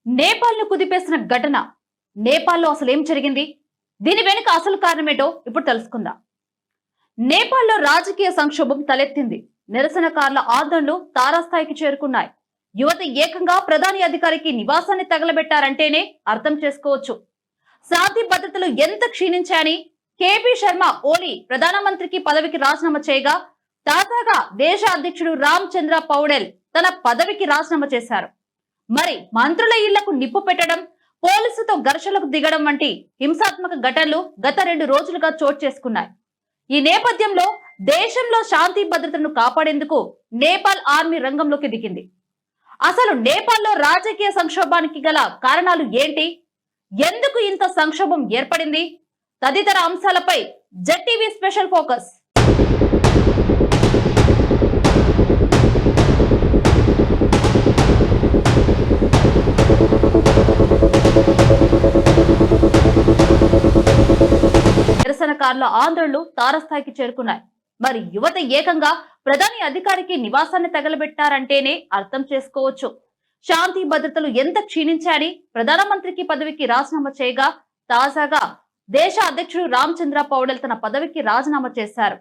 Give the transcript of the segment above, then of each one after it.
నేపాల్ను కుదిపేసిన ఘటన. నేపాల్లో అసలు ఏం జరిగింది? దీని వెనుక అసలు కారణమేటో ఇప్పుడు తెలుసుకుందాం. నేపాల్లో రాజకీయ సంక్షోభం తలెత్తింది. నిరసనకారుల ఆందోళనలు తారాస్థాయికి చేరుకున్నాయి. యువత ఏకంగా ప్రధాని అధికారికి నివాసాన్ని తగలబెట్టారంటేనే అర్థం చేసుకోవచ్చు. శాంతి భద్రతలు ఎంత క్షీణించాయని కేపీ శర్మ ఓలీ ప్రధానమంత్రికి పదవికి రాజీనామా చేయగా, తాజాగా దేశ అధ్యక్షుడు రామ్ చంద్ర పౌడెల్ తన పదవికి రాజీనామా చేశారు. మరి మంత్రుల ఇళ్లకు నిప్పు పెట్టడం, పోలీసుతో ఘర్షణలకు దిగడం వంటి హింసాత్మక ఘటనలు గత 2 రోజులుగా చోటు చేసుకున్నాయి. ఈ నేపథ్యంలో దేశంలో శాంతి భద్రతను కాపాడేందుకు నేపాల్ ఆర్మీ రంగంలోకి దిగింది. అసలు నేపాల్లో రాజకీయ సంక్షోభానికి గల కారణాలు ఏంటి? ఎందుకు ఇంత సంక్షోభం ఏర్పడింది? తదితర అంశాలపై జెడ్టీవీ స్పెషల్ ఫోకస్. నిరసనకారుల ఆందోళనలు తారస్థాయికి చేరుకున్నాయి. మరి యువత ఏకంగా ప్రధాని అధికారికి నివాసాన్ని తగలబెట్టారంటేనే అర్థం చేసుకోవచ్చు. శాంతి భద్రతలు ఎంత క్షీణించాయని ప్రధానమంత్రికి పదవికి రాజీనామా చేయగా, తాజాగా దేశ అధ్యక్షుడు రామ్ చంద్ర పౌడెల్ తన పదవికి రాజీనామా చేశారు.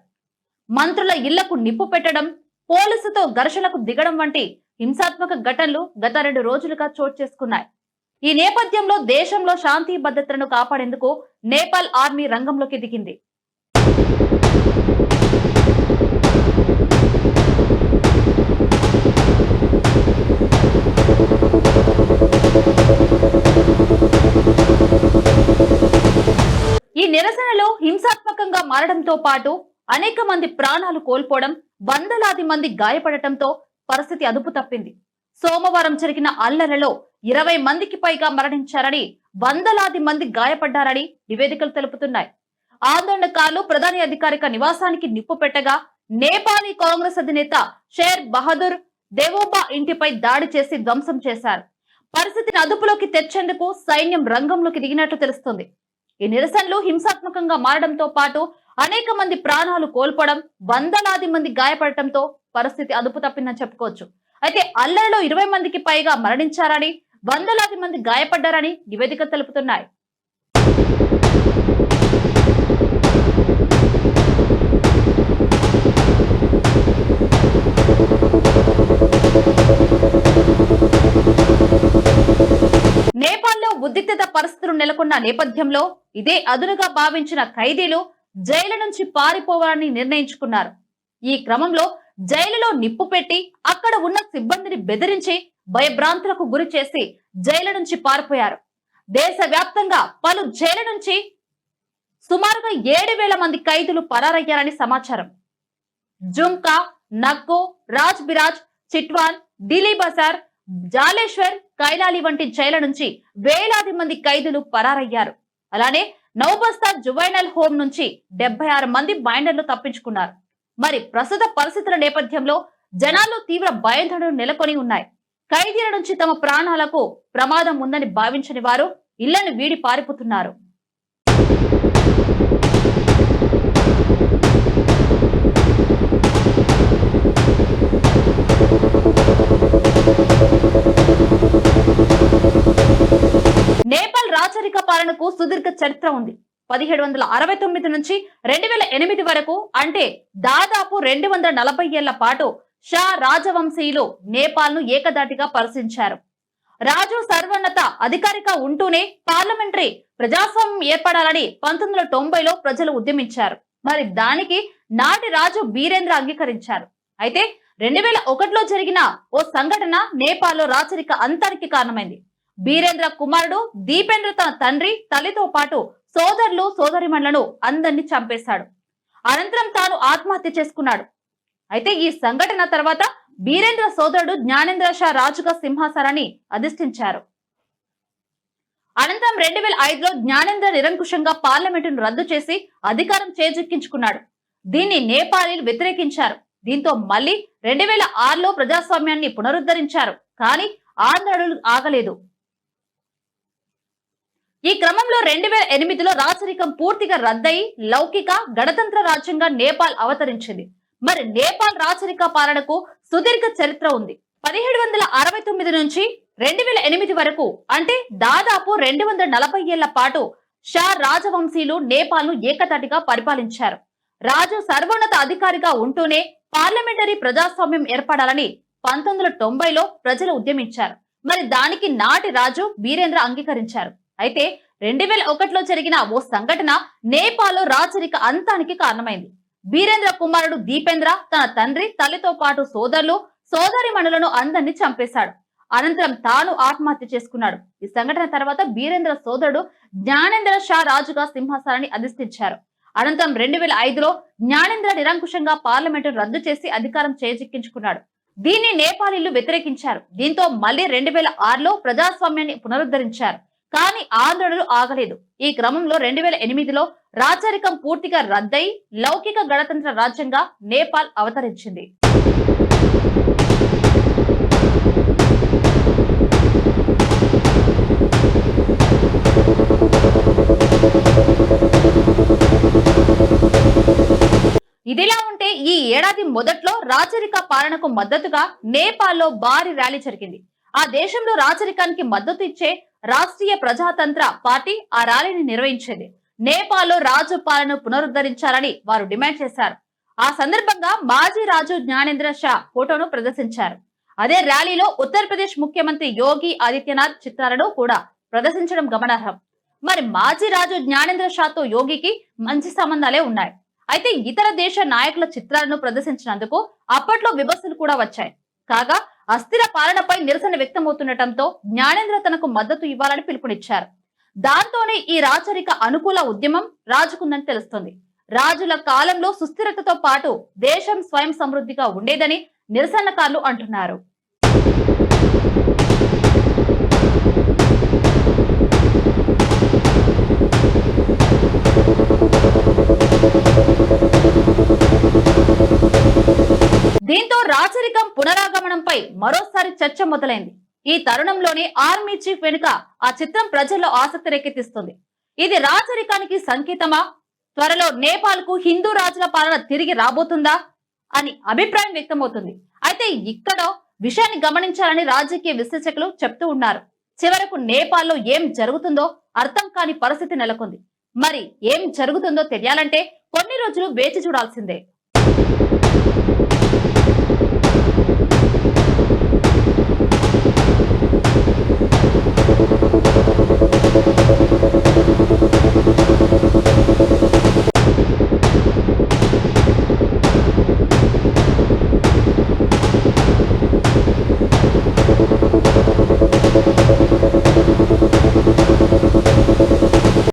మంత్రుల ఇళ్లకు నిప్పు పెట్టడం, పోలీసుతో ఘర్షణకు దిగడం వంటి హింసాత్మక ఘటనలు గత 2 రోజులుగా చోటు చేసుకున్నాయి. ఈ నేపథ్యంలో దేశంలో శాంతి భద్రతలను కాపాడేందుకు నేపాల్ ఆర్మీ రంగంలోకి దిగింది. ఈ నిరసనలో హింసాత్మకంగా మారడంతో పాటు అనేక మంది ప్రాణాలు కోల్పోవడం, వందలాది మంది గాయపడటంతో పరిస్థితి అదుపు తప్పింది. సోమవారం జరిగిన అల్లర్లలో 20 మందికి పైగా మరణించారని, వందలాది మంది గాయపడ్డారని నివేదికలు తెలుపుతున్నాయి. ఆందోళనకారులు ప్రధాని అధికారిక నివాసానికి నిప్పు పెట్టగా, నేపాలీ కాంగ్రెస్ అధినేత షేర్ బహదూర్ దేవోబా ఇంటిపై దాడి చేసి ధ్వంసం చేశారు. పరిస్థితిని అదుపులోకి తెచ్చేందుకు సైన్యం రంగంలోకి దిగినట్లు తెలుస్తుంది. ఈ నిరసనలు హింసాత్మకంగా మారడంతో పాటు అనేక మంది ప్రాణాలు కోల్పోవడం, వందలాది మంది గాయపడటంతో పరిస్థితి అదుపు తప్పిందని చెప్పుకోవచ్చు. అయితే అల్లర్లో 20 మందికి పైగా మరణించారని, వందలాది మంది గాయపడ్డారని నివేదిక తెలుపుతున్నాయి. నేపాల్లో ఉద్రిక్తత పరిస్థితులు నెలకొన్న నేపథ్యంలో ఇదే అదునుగా భావించిన ఖైదీలు జైలు నుంచి పారిపోవాలని నిర్ణయించుకున్నారు. ఈ క్రమంలో జైలులో నిప్పు పెట్టి అక్కడ ఉన్న సిబ్బందిని బెదిరించి భయభ్రాంతులకు గురి చేసి జైలు నుంచి పారిపోయారు. దేశవ్యాప్తంగా పలు జైలు నుంచి సుమారుగా 7,000 మంది ఖైదీలు పరారయ్యారని సమాచారం. జుమ్కా, నక్కో, రాజ్ బిరాజ్, చిట్వాన్, ఢిల్లీ బజార్, జాలేశ్వర్, కైలాలి వంటి జైల నుంచి వేలాది మంది ఖైదీలు పరారయ్యారు. అలానే నౌబస్తా జువైనల్ హోమ్ నుంచి 76 మంది బైండర్లు తప్పించుకున్నారు. మరి ప్రస్తుత పరిస్థితుల నేపథ్యంలో జనాల్లో తీవ్ర భయాందోళనలు నెలకొని ఉన్నాయి. ఖైదీల నుంచి తమ ప్రాణాలకు ప్రమాదం ఉందని భావించని వారు ఇళ్లను వీడి పారిపోతున్నారు. నేపాల్ రాచరిక పాలనకు సుదీర్ఘ చరిత్ర ఉంది. 1769 నుంచి 2008 వరకు, అంటే దాదాపు 240 ఏళ్ల పాటు షా రాజవంశీయులు నేపాల్ ను ఏకదాటిగా పరిశీలించారు. రాజు సర్వోన్నత అధికారిగా ఉంటూనే పార్లమెంటరీ ప్రజాస్వామ్యం ఏర్పడాలని 1990లో ప్రజలు ఉద్యమించారు. మరి దానికి నాటి రాజు బీరేంద్ర అంగీకరించారు. అయితే 2001లో జరిగిన ఓ సంఘటన నేపాల్లో రాచరిక అంతానికి కారణమైంది. బీరేంద్ర కుమారుడు దీపేంద్ర తన తండ్రి, తల్లితో పాటు సోదరులు, సోదరిమణులను అందరినీ చంపేశాడు. అనంతరం తాను ఆత్మహత్య చేసుకున్నాడు. అయితే ఈ సంఘటన తర్వాత బీరేంద్ర సోదరుడు జ్ఞానేంద్ర షా రాజుగా సింహాసనాన్ని అధిష్ఠించారు. అనంతరం 2005లో జ్ఞానేంద్ర నిరంకుశంగా పార్లమెంటును రద్దు చేసి అధికారం చేజిక్కించుకున్నాడు. దీన్ని నేపాలీలు వ్యతిరేకించారు. దీంతో మళ్లీ 2006లో ప్రజాస్వామ్యాన్ని పునరుద్ధరించారు. కానీ ఆందోళనలు ఆగలేదు. ఈ క్రమంలో 2008లో రాచరికం పూర్తిగా రద్దయి లౌకిక గణతంత్ర రాజ్యంగా నేపాల్ అవతరించింది. మరి నేపాల్ రాచరిక పాలనకు సుదీర్ఘ చరిత్ర ఉంది. 1769 నుంచి 2008 వరకు అంటే దాదాపు 240 ఏళ్ల పాటు షా రాజవంశీయులు నేపాల్ ను ఏకతాటిగా పరిపాలించారు. రాజు సర్వోన్నత అధికారిగా ఉంటూనే పార్లమెంటరీ ప్రజాస్వామ్యం ఏర్పడాలని 1990లో ప్రజలు ఉద్యమించారు. మరి దానికి నాటి రాజు బీరేంద్ర అంగీకరించారు. అయితే 2001లో జరిగిన ఓ సంఘటన నేపాల్ లో రాచరిక అంతానికి కారణమైంది. బీరేంద్ర కుమారుడు దీపేంద్ర తన తండ్రి, తల్లితో పాటు సోదరులు, సోదరిమణులను అందరినీ చంపేశాడు. అనంతరం తాను ఆత్మహత్య చేసుకున్నాడు. ఈ సంఘటన తర్వాత బీరేంద్ర సోదరుడు జ్ఞానేంద్ర షా రాజుగా సింహాసనాన్ని అధిష్ఠించారు. అనంతరం 2005లో జ్ఞానేంద్ర నిరంకుశంగా పార్లమెంటు రద్దు చేసి అధికారం చేజిక్కించుకున్నాడు. దీన్ని నేపాలీలు వ్యతిరేకించారు. దీంతో మళ్లీ 2006లో ప్రజాస్వామ్యాన్ని పునరుద్ధరించారు. కానీ ఆందోళనలు ఆగలేదు. ఈ క్రమంలో 2008లో రాచరికం పూర్తిగా రద్దయి లౌకిక గణతంత్ర రాజ్యంగా నేపాల్ అవతరించింది. ఇదిలా ఉంటే ఈ ఏడాది మొదట్లో రాచరిక పాలనకు మద్దతుగా నేపాల్లో భారీ ర్యాలీ జరిగింది. ఆ దేశంలో రాచరికానికి మద్దతు ఇచ్చే రాష్ట్రీయ ప్రజాతంత్ర పార్టీ ఆ ర్యాలీని నిర్వహించింది. నేపాల్లో రాజు పాలనను పునరుద్ధరించాలని వారు డిమాండ్ చేశారు. ఆ సందర్భంగా మాజీ రాజు జ్ఞానేంద్ర షా ఫోటోను ప్రదర్శించారు. అదే ర్యాలీలో ఉత్తరప్రదేశ్ ముఖ్యమంత్రి యోగి ఆదిత్యనాథ్ చిత్రాలను కూడా ప్రదర్శించడం గమనార్హం. మరి మాజీ రాజు జ్ఞానేంద్ర షాతో యోగికి మంచి సంబంధాలే ఉన్నాయి. అయితే ఇతర దేశ నాయకుల చిత్రాలను ప్రదర్శించినందుకు అప్పట్లో విమర్శలు కూడా వచ్చాయి. కాగా అస్థిర పాలనపై నిరసన వ్యక్తమవుతుండటంతో జ్ఞానేంద్ర తనకు మద్దతు ఇవ్వాలని పిలుపునిచ్చారు. దాంతోనే ఈ రాచరిక అనుకూల ఉద్యమం రాజుకుందని తెలుస్తోంది. రాజుల కాలంలో సుస్థిరతతో పాటు దేశం స్వయం సమృద్ధిగా ఉండేదని నిరసనకారులు అంటున్నారు. దీంతో రాచరికం పునరాగమనంపై మరోసారి చర్చ మొదలైంది. ఈ తరుణంలోనే ఆర్మీ చీఫ్ వెనుక ఆ చిత్రం ప్రజల్లో ఆసక్తి రేకెత్తిస్తుంది. ఇది రాచరికానికి సంకేతమా? త్వరలో నేపాల్ కు హిందూ రాజుల పాలన తిరిగి రాబోతుందా అని అభిప్రాయం వ్యక్తమవుతుంది. అయితే ఇక్కడ విషయాన్ని గమనించాలని రాజకీయ విశ్లేషకులు చెప్తూ ఉన్నారు. చివరకు నేపాల్లో ఏం జరుగుతుందో అర్థం కాని పరిస్థితి నెలకొంది. మరి ఏం జరుగుతుందో తెలియాలంటే కొన్ని రోజులు వేచి చూడాల్సిందే.